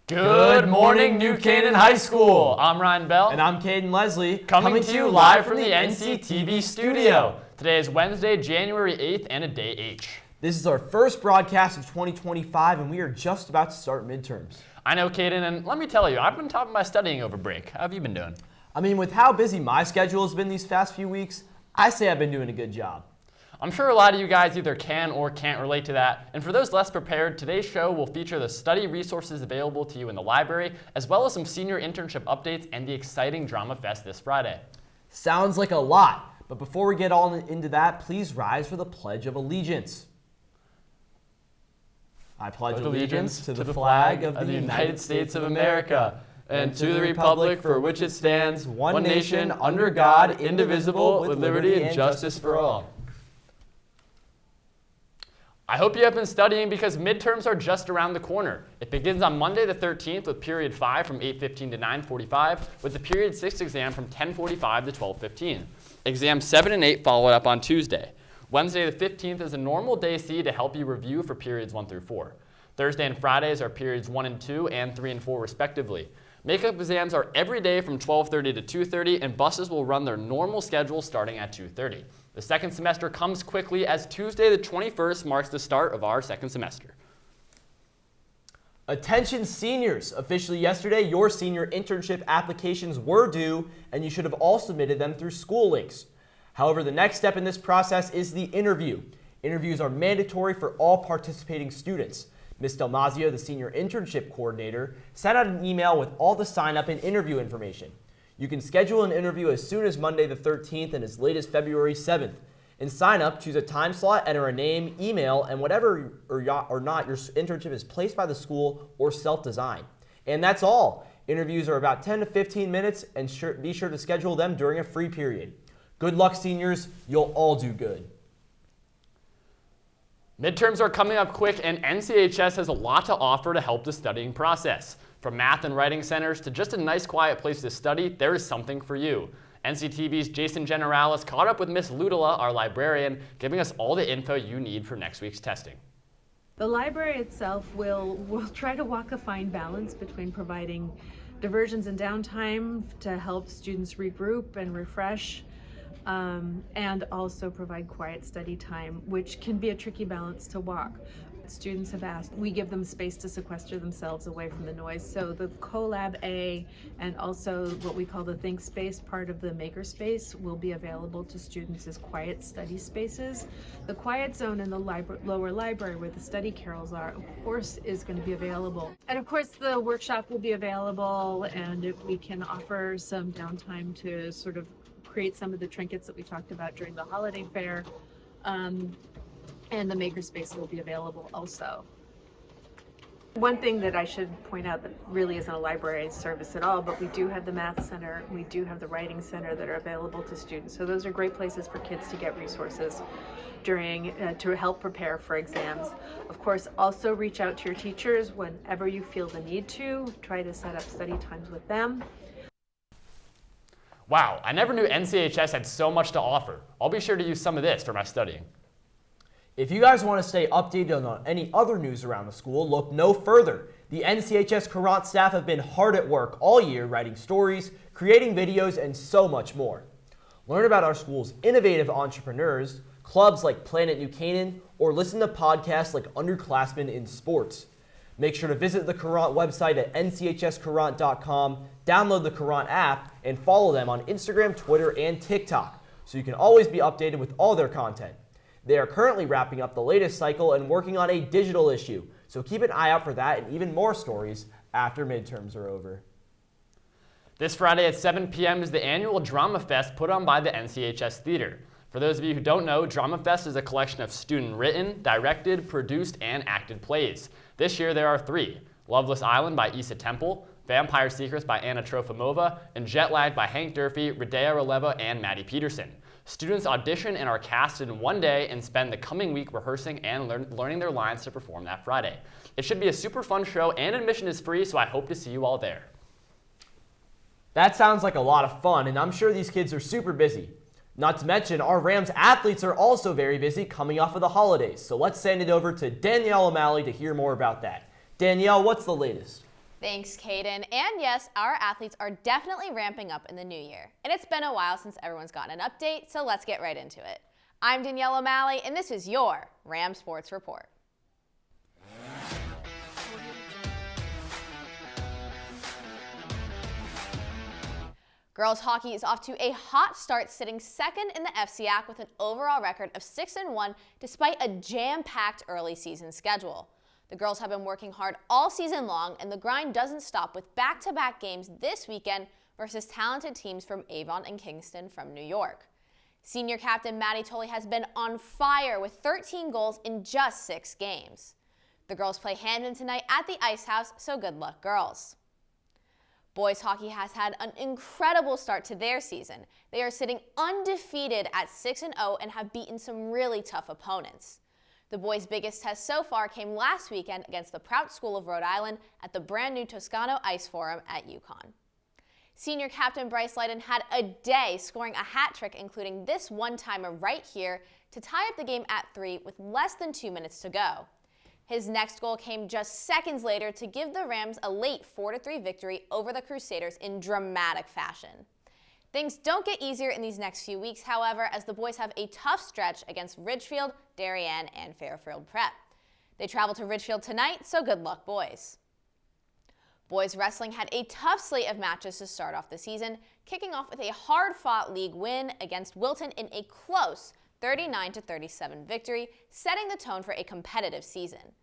Good morning, New Canaan High School. I'm Ryan Bell. And I'm Caden Leslie. Coming to you live from the NCTV studio. Today is Wednesday, January 8th, and a day H. This is our first broadcast of 2025, and we are just about to start midterms. I know, Caden, and let me tell you, I've been topping my studying over break. How have you been doing? I mean, with how busy my schedule has been these past few weeks, I say I've been doing a good job. I'm sure a lot of you guys either can or can't relate to that, and for those less prepared, today's show will feature the study resources available to you in the library, as well as some senior internship updates and the exciting Drama Fest this Friday. Sounds like a lot, but before we get all into that, please rise for the Pledge of Allegiance. I pledge allegiance to the flag of the United States of America and to the republic for which it stands, one nation, under God, indivisible, with liberty and justice for all. I hope you have been studying because midterms are just around the corner. It begins on Monday the 13th with period 5 from 8:15 to 9:45, with the period 6 exam from 10:45 to 12:15. Exams 7 and 8 follow it up on Tuesday. Wednesday the 15th is a normal day C to help you review for periods 1 through 4. Thursday and Fridays are periods 1 and 2 and 3 and 4 respectively. Makeup exams are every day from 12:30 to 2:30, and buses will run their normal schedule starting at 2:30. The second semester comes quickly as Tuesday the 21st marks the start of our second semester. Attention seniors! Officially yesterday, your senior internship applications were due, and you should have all submitted them through school links. However, the next step in this process is the interview. Interviews are mandatory for all participating students. Ms. Dalmazio, the senior internship coordinator, sent out an email with all the sign-up and interview information. You can schedule an interview as soon as Monday the 13th and as late as February 7th. In sign-up, choose a time slot, enter a name, email, and whatever or not your internship is placed by the school or self-designed. And that's all. Interviews are about 10 to 15 minutes, and be sure to schedule them during a free period. Good luck, seniors. You'll all do good. Midterms are coming up quick, and NCHS has a lot to offer to help the studying process. From math and writing centers to just a nice quiet place to study, there is something for you. NCTV's Jason Generalis caught up with Miss Ludala, our librarian, giving us all the info you need for next week's testing. The library itself will try to walk a fine balance between providing diversions and downtime to help students regroup and refresh, and also provide quiet study time, which can be a tricky balance to walk. Students have asked, we give them space to sequester themselves away from the noise. So the CoLab A and also what we call the Think Space part of the Makerspace will be available to students as quiet study spaces. The quiet zone in the lower library where the study carrels are, of course, is going to be available. And of course, the workshop will be available, and if we can offer some downtime to sort of create some of the trinkets that we talked about during the holiday fair. And the makerspace will be available also. One thing that I should point out that really isn't a library service at all, but we do have the math center, we do have the writing center that are available to students. So those are great places for kids to get resources during to help prepare for exams. Of course, also reach out to your teachers whenever you feel the need to. Try to set up study times with them. Wow, I never knew NCHS had so much to offer. I'll be sure to use some of this for my studying. If you guys want to stay updated on any other news around the school, look no further. The NCHS Courant staff have been hard at work all year writing stories, creating videos, and so much more. Learn about our school's innovative entrepreneurs, clubs like Planet New Canaan, or listen to podcasts like Underclassmen in Sports. Make sure to visit the Courant website at nchscourant.com, download the Courant app, and follow them on Instagram, Twitter, and TikTok, so you can always be updated with all their content. They are currently wrapping up the latest cycle and working on a digital issue, so keep an eye out for that and even more stories after midterms are over. This Friday at 7 p.m. is the annual Drama Fest put on by the NCHS Theater. For those of you who don't know, Drama Fest is a collection of student-written, directed, produced, and acted plays. This year there are 3: Loveless Island by Issa Temple, Vampire Secrets by Anna Trofimova, and Jet Lag by Hank Durfee, Radea Releva, and Maddie Peterson. Students audition and are cast in one day and spend the coming week rehearsing and learning their lines to perform that Friday. It should be a super fun show, and admission is free, so I hope to see you all there. That sounds like a lot of fun, and I'm sure these kids are super busy. Not to mention, our Rams athletes are also very busy coming off of the holidays, so let's send it over to Danielle O'Malley to hear more about that. Danielle, what's the latest? Thanks, Caden. And yes, our athletes are definitely ramping up in the new year. And it's been a while since everyone's gotten an update, so let's get right into it. I'm Danielle O'Malley, and this is your Ram Sports Report. Girls hockey is off to a hot start, sitting second in the FCAC with an overall record of 6-1 despite a jam-packed early season schedule. The girls have been working hard all season long, and the grind doesn't stop with back-to-back games this weekend versus talented teams from Avon and Kingston from New York. Senior captain Maddie Tolley has been on fire with 13 goals in just 6 games. The girls play Hamden tonight at the Ice House, so good luck, girls. Boys hockey has had an incredible start to their season. They are sitting undefeated at 6-0 and have beaten some really tough opponents. The boys' biggest test so far came last weekend against the Prout School of Rhode Island at the brand new Toscano Ice Forum at UConn. Senior captain Bryce Leiden had a day, scoring a hat trick, including this one-timer right here to tie up the game at 3 with less than 2 minutes to go. His next goal came just seconds later to give the Rams a late 4-3 victory over the Crusaders in dramatic fashion. Things don't get easier in these next few weeks, however, as the boys have a tough stretch against Ridgefield, Darien, and Fairfield Prep. They travel to Ridgefield tonight, so good luck, boys. Boys wrestling had a tough slate of matches to start off the season, kicking off with a hard-fought league win against Wilton in a close 39-37 victory, setting the tone for a competitive season.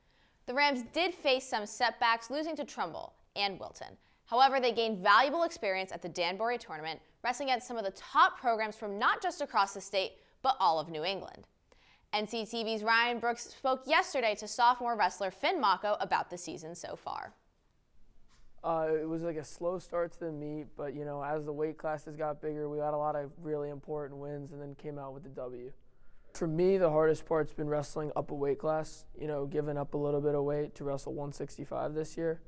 The Rams did face some setbacks, losing to Trumbull and Wilton. However, they gained valuable experience at the Danbury tournament, wrestling against some of the top programs from not just across the state, but all of New England. NCTV's Ryan Brooks spoke yesterday to sophomore wrestler Finn Mako about the season so far. It was like a slow start to the meet, but as the weight classes got bigger, we got a lot of really important wins and then came out with the W. For me, the hardest part's been wrestling up a weight class, giving up a little bit of weight to wrestle 165 this year.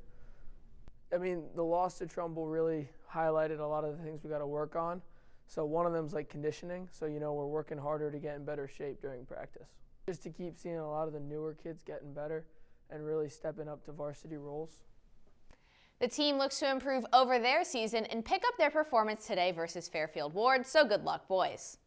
I mean, the loss to Trumbull really highlighted a lot of the things we got to work on. So one of them is like conditioning. So, we're working harder to get in better shape during practice. Just to keep seeing a lot of the newer kids getting better and really stepping up to varsity roles. The team looks to improve over their season and pick up their performance today versus Fairfield Ward, so good luck, boys.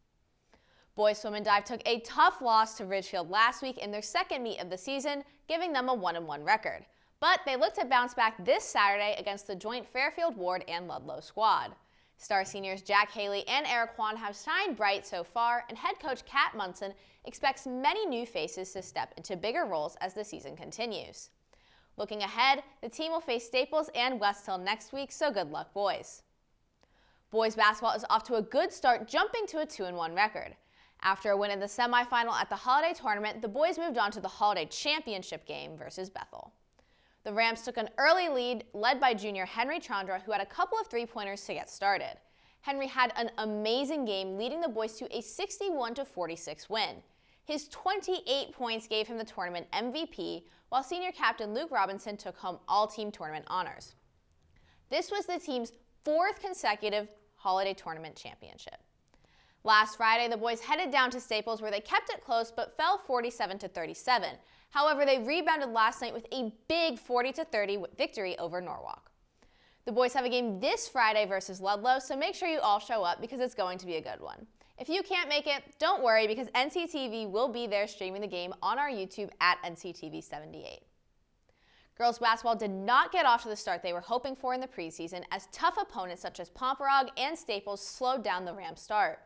Boys swim and dive took a tough loss to Ridgefield last week in their second meet of the season, giving them a 1-1 record. But they look to bounce back this Saturday against the joint Fairfield Ward and Ludlow squad. Star seniors Jack Haley and Eric Kwan have shined bright so far, and head coach Kat Munson expects many new faces to step into bigger roles as the season continues. Looking ahead, the team will face Staples and West Hill next week, so good luck, boys. Boys basketball is off to a good start, jumping to a 2-1 record. After a win in the semifinal at the Holiday Tournament, the boys moved on to the Holiday Championship game versus Bethel. The Rams took an early lead, led by junior Henry Chandra, who had a couple of three-pointers to get started. Henry had an amazing game, leading the boys to a 61-46 win. His 28 points gave him the tournament MVP, while senior captain Luke Robinson took home all-team tournament honors. This was the team's 4th consecutive Holiday Tournament championship. Last Friday, the boys headed down to Staples where they kept it close but fell 47-37. However, they rebounded last night with a big 40-30 victory over Norwalk. The boys have a game this Friday versus Ludlow, so make sure you all show up because it's going to be a good one. If you can't make it, don't worry because NCTV will be there streaming the game on our YouTube at NCTV78. Girls basketball did not get off to the start they were hoping for in the preseason as tough opponents such as Pomperog and Staples slowed down the Rams' start.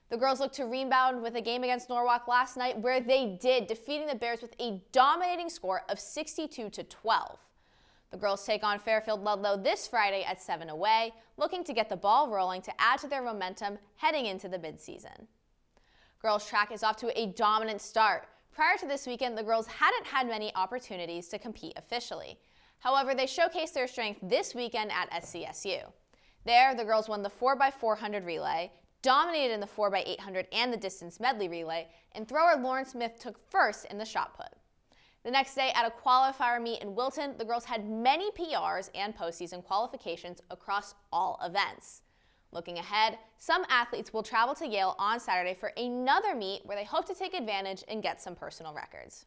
The girls looked to rebound with a game against Norwalk last night where they did, defeating the Bears with a dominating score of 62-12. The girls take on Fairfield Ludlow this Friday at 7 away, looking to get the ball rolling to add to their momentum heading into the midseason. Girls track is off to a dominant start. Prior to this weekend, the girls hadn't had many opportunities to compete officially. However, they showcased their strength this weekend at SCSU. There, the girls won the 4x400 relay, dominated in the 4x800 and the distance medley relay, and thrower Lauren Smith took first in the shot put. The next day at a qualifier meet in Wilton, the girls had many PRs and postseason qualifications across all events. Looking ahead, some athletes will travel to Yale on Saturday for another meet where they hope to take advantage and get some personal records.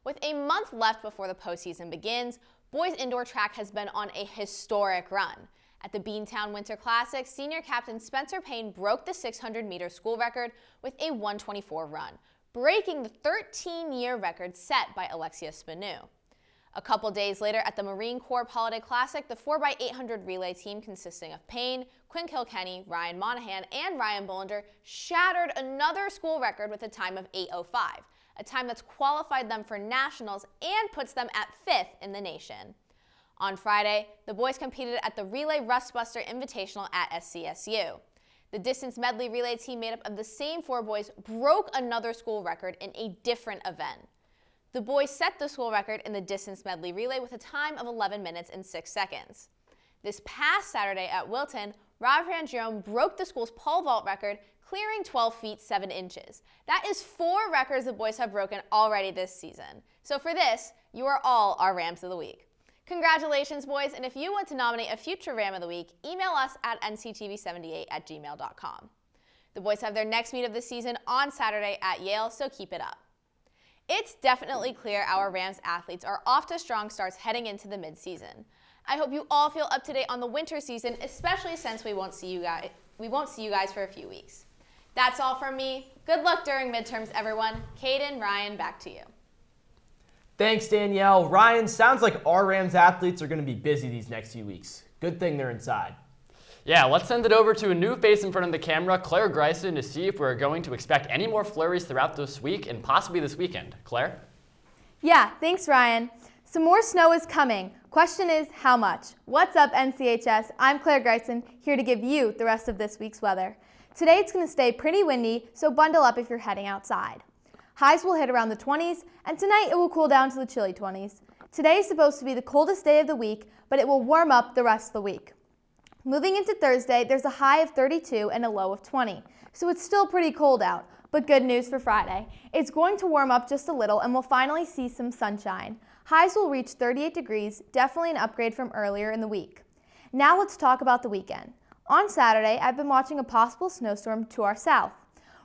With a month left before the postseason begins, boys indoor track has been on a historic run. At the Beantown Winter Classic, senior captain Spencer Payne broke the 600-meter school record with a 1:24 run, breaking the 13-year record set by Alexia Spanu. A couple days later at the Marine Corps Holiday Classic, the 4x800 relay team consisting of Payne, Quinn Kilkenny, Ryan Monahan, and Ryan Bollinger shattered another school record with a time of 8:05, a time that's qualified them for nationals and puts them at 5th in the nation. On Friday, the boys competed at the Relay Rustbuster Invitational at SCSU. The distance medley relay team made up of the same 4 boys broke another school record in a different event. The boys set the school record in the distance medley relay with a time of 11 minutes and 6 seconds. This past Saturday at Wilton, Rob Jerome broke the school's pole vault record, clearing 12 feet 7 inches. That is 4 records the boys have broken already this season. So for this, you are all our Rams of the Week. Congratulations, boys, and if you want to nominate a future Ram of the Week, email us at nctv78@gmail.com. The boys have their next meet of the season on Saturday at Yale, so keep it up. It's definitely clear our Rams athletes are off to strong starts heading into the midseason. I hope you all feel up to date on the winter season, especially since we won't see you guys for a few weeks. That's all from me. Good luck during midterms, everyone. Caden, Ryan, back to you. Thanks, Danielle. Ryan, sounds like our Rams athletes are going to be busy these next few weeks. Good thing they're inside. Yeah, let's send it over to a new face in front of the camera, Clare Greisen, to see if we're going to expect any more flurries throughout this week and possibly this weekend. Clare? Yeah, thanks, Ryan. Some more snow is coming. Question is, how much? What's up, NCHS? I'm Clare Greisen, here to give you the rest of this week's weather. Today it's going to stay pretty windy, so bundle up if you're heading outside. Highs will hit around the 20s, and tonight it will cool down to the chilly 20s. Today is supposed to be the coldest day of the week, but it will warm up the rest of the week. Moving into Thursday, there's a high of 32 and a low of 20, so it's still pretty cold out. But good news for Friday. It's going to warm up just a little and we'll finally see some sunshine. Highs will reach 38 degrees, definitely an upgrade from earlier in the week. Now let's talk about the weekend. On Saturday, I've been watching a possible snowstorm to our south.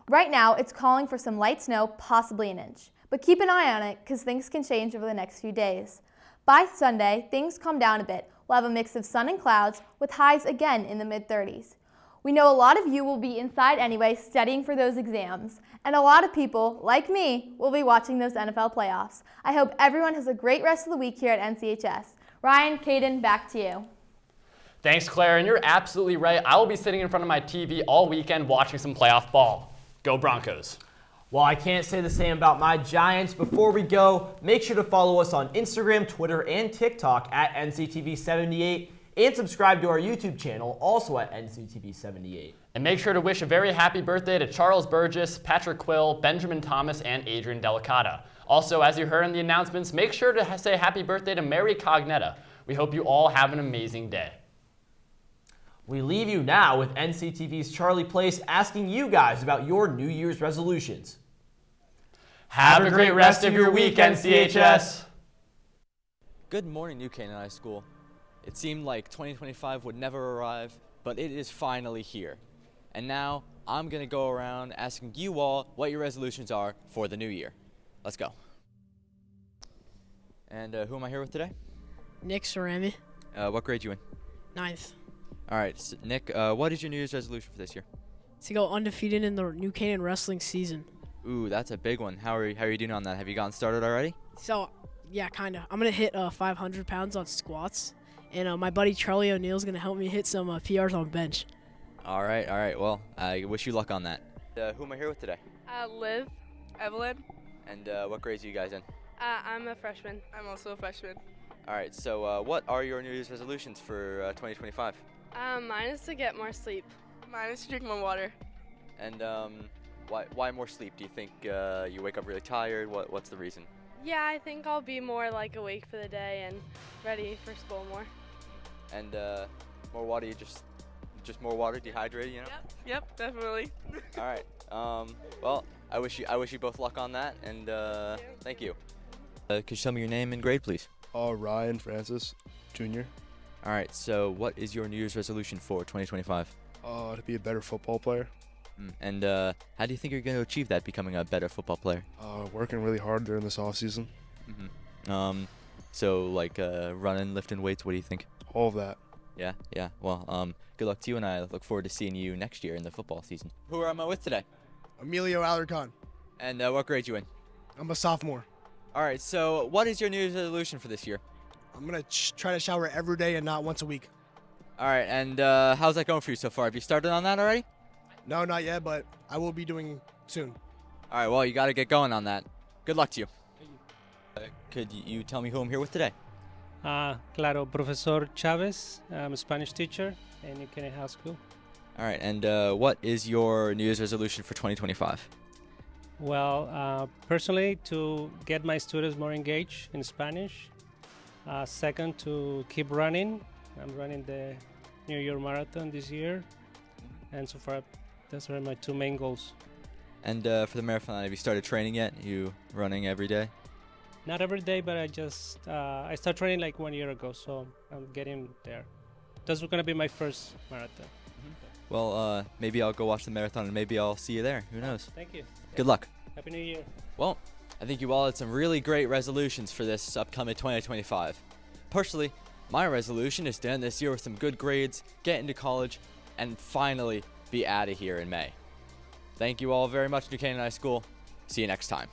Right now, it's calling for some light snow, possibly an inch. But keep an eye on it because things can change over the next few days. By Sunday, things calm down a bit. We'll have a mix of sun and clouds with highs again in the mid-30s. We know a lot of you will be inside anyway studying for those exams. And a lot of people, like me, will be watching those NFL playoffs. I hope everyone has a great rest of the week here at NCHS. Ryan, Caden, back to you. Thanks, Claire, and you're absolutely right. I will be sitting in front of my TV all weekend watching some playoff ball. Go Broncos. Well, I can't say the same about my Giants. Before we go, make sure to follow us on Instagram, Twitter, and TikTok at NCTV78 and subscribe to our YouTube channel, also at NCTV78. And make sure to wish a very happy birthday to Charles Burgess, Patrick Quill, Benjamin Thomas, and Adrian Delicata. Also, as you heard in the announcements, make sure to say happy birthday to Mary Cognetta. We hope you all have an amazing day. We leave you now with NCTV's Charlie Place asking you guys about your New Year's resolutions. Have a great rest of your week, NCHS. Good morning, New Canaan High School. It seemed like 2025 would never arrive, but it is finally here. And now I'm going to go around asking you all what your resolutions are for the new year. Let's go. And who am I here with today? Nick Cerami, What grade you in? 9th. All right, so Nick, what is your New Year's resolution for this year? To go undefeated in the New Canaan wrestling season. Ooh, that's a big one. How are you doing on that? Have you gotten started already? So, yeah, kind of. I'm going to hit 500 pounds on squats, and my buddy Charlie O'Neill's going to help me hit some PRs on bench. All right. Well, I wish you luck on that. Who am I here with today? Liv, Evelyn. And what grades are you guys in? I'm a freshman. I'm also a freshman. All right, so what are your New Year's resolutions for 2025? Mine is to get more sleep. Mine is to drink more water. And why more sleep? Do you think you wake up really tired? What's the reason? Yeah, I think I'll be more like awake for the day and ready for school more. And more water, you just more water, dehydrated, you know? Yep, definitely. All right. Well, I wish you both luck on that, and thank you. Could you tell me your name and grade, please? Ryan Francis, Jr. All right, so what is your New Year's resolution for 2025? To be a better football player. And how do you think you're going to achieve that, becoming a better football player? Working really hard during this off season. So like running, lifting weights, what do you think? All of that. Yeah. Well, good luck to you, and I look forward to seeing you next year in the football season. Who am I with today? Emilio Alarcon. And what grade you in? I'm a sophomore. All right, so what is your New Year's resolution for this year? I'm going to try to shower every day and not once a week. All right, and how's that going for you so far? Have you started on that already? No, not yet, but I will be doing soon. All right, well, you got to get going on that. Good luck to you. Could you tell me who I'm here with today? Claro, Profesor Chavez. I'm a Spanish teacher in New Canaan High School. All right, and what is your New Year's resolution for 2025? Well, personally, to get my students more engaged in Spanish. Second, to keep running. I'm running the New York Marathon this year. And so far, those are my two main goals. And for the marathon, have you started training yet? You running every day? Not every day, but I started training like 1 year ago, so I'm getting there. That's going to be my first marathon. Well, maybe I'll go watch the marathon and maybe I'll see you there. Who knows? Thank you. Good luck. Happy New Year. Well, I think you all had some really great resolutions for this upcoming 2025. Personally, my resolution is to end this year with some good grades, get into college, and finally be out of here in May. Thank you all very much, New Canaan High School. See you next time.